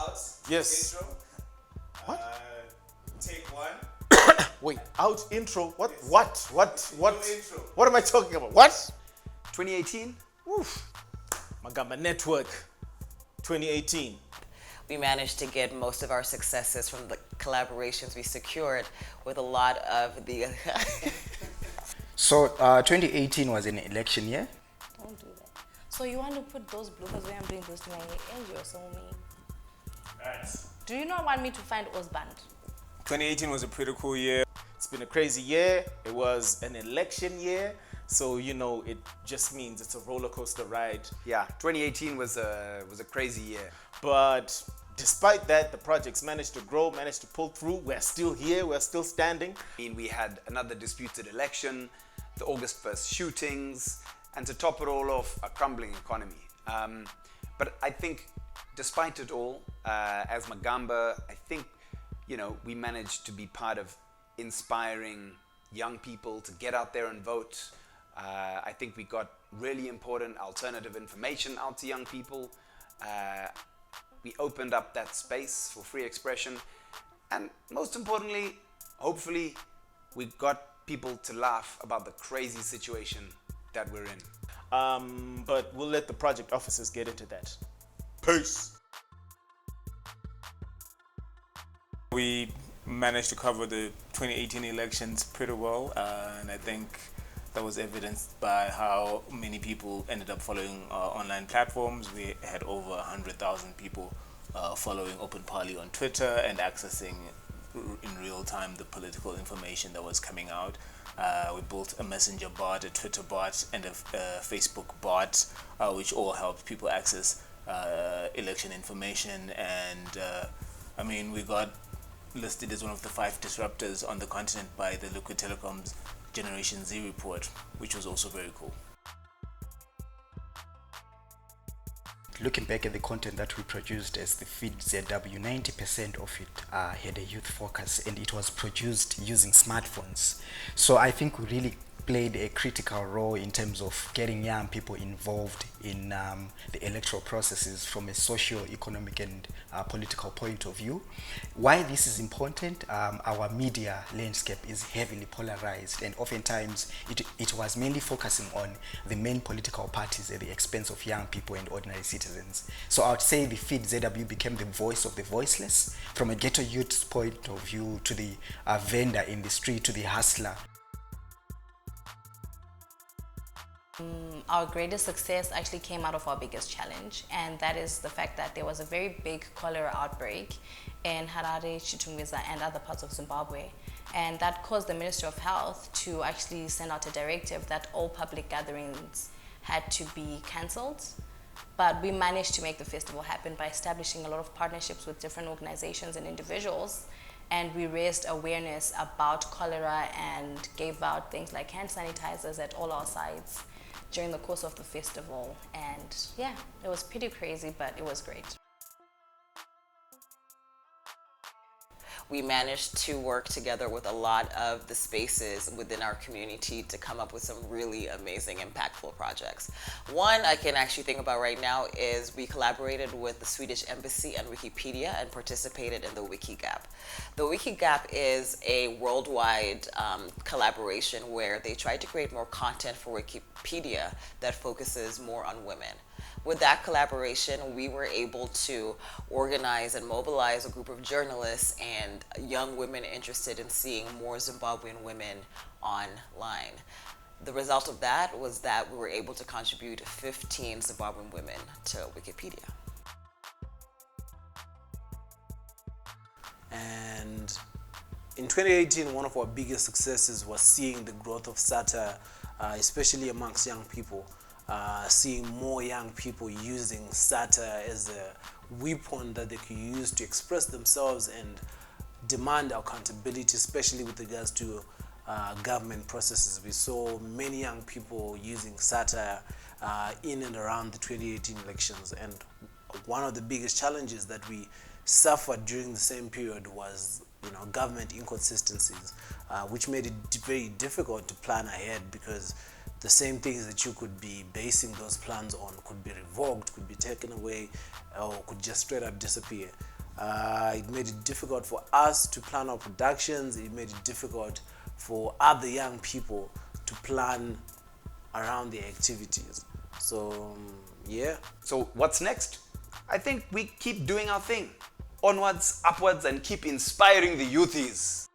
out. Yes. Intro. What? Take one. Wait, out intro. What? Yes. What? No intro. What am I talking about? What? 2018? Oof. Magamba Network 2018. We managed to get most of our successes from the collaborations we secured with a lot of the So 2018 was an election year. Don't do that. So you want to put those bloopers where I'm doing this to my age or so me? Alright. Do you not want me to find Osband? 2018 was a pretty cool year. It's been a crazy year. It was an election year. So, it just means it's a roller coaster ride. Yeah, 2018 was a crazy year. But despite that, the projects managed to grow, managed to pull through. We're still here. We're still standing. We had another disputed election, the August 1st shootings, and to top it all off, a crumbling economy. But I think despite it all, as Magamba, I think, we managed to be part of inspiring young people to get out there and vote. I think we got really important alternative information out to young people. We opened up that space for free expression. And most importantly, hopefully, we got people to laugh about the crazy situation that we're in. But we'll let the project officers get into that. Peace. We managed to cover the 2018 elections pretty well, and I think that was evidenced by how many people ended up following online platforms. We had over 100,000 people following Open Party on Twitter and accessing in real time the political information that was coming out. We built a messenger bot, a Twitter bot, and a Facebook bot, which all helped people access election information. And we got listed as one of the 5 disruptors on the continent by the Liquid Telecom's Generation Z report, which was also very cool. Looking back at the content that we produced as the Feed ZW, 90% of it had a youth focus, and it was produced using smartphones. So I think we really played a critical role in terms of getting young people involved in the electoral processes from a socio-economic and political point of view. Why this is important, our media landscape is heavily polarized, and oftentimes it was mainly focusing on the main political parties at the expense of young people and ordinary citizens. So I would say the Feed ZW became the voice of the voiceless, from a ghetto youth's point of view to the vendor in the street to the hustler. Our greatest success actually came out of our biggest challenge, and that is the fact that there was a very big cholera outbreak in Harare, Chitungwiza, and other parts of Zimbabwe. And that caused the Ministry of Health to actually send out a directive that all public gatherings had to be cancelled. But we managed to make the festival happen by establishing a lot of partnerships with different organizations and individuals. And we raised awareness about cholera and gave out things like hand sanitizers at all our sites during the course of the festival. And yeah, it was pretty crazy, but it was great. we managed to work together with a lot of the spaces within our community to come up with some really amazing, impactful projects. One I can actually think about right now is we collaborated with the Swedish Embassy and Wikipedia and participated in the Wiki Gap. The Wiki Gap is a worldwide collaboration where they tried to create more content for Wikipedia that focuses more on women. With that collaboration, we were able to organize and mobilize a group of journalists and young women interested in seeing more Zimbabwean women online. The result of that was that we were able to contribute 15 Zimbabwean women to Wikipedia. And in 2018, one of our biggest successes was seeing the growth of satire, especially amongst young people. Seeing more young people using satire as a weapon that they can use to express themselves and demand accountability, especially with regards to government processes. We saw many young people using satire in and around the 2018 elections, and one of the biggest challenges that we suffered during the same period was government inconsistencies, which made it very difficult to plan ahead, because the same things that you could be basing those plans on could be revoked, could be taken away, or could just straight up disappear. It made it difficult for us to plan our productions. It made it difficult for other young people to plan around their activities. So, yeah. So what's next? I think we keep doing our thing. Onwards, upwards, and keep inspiring the youthies.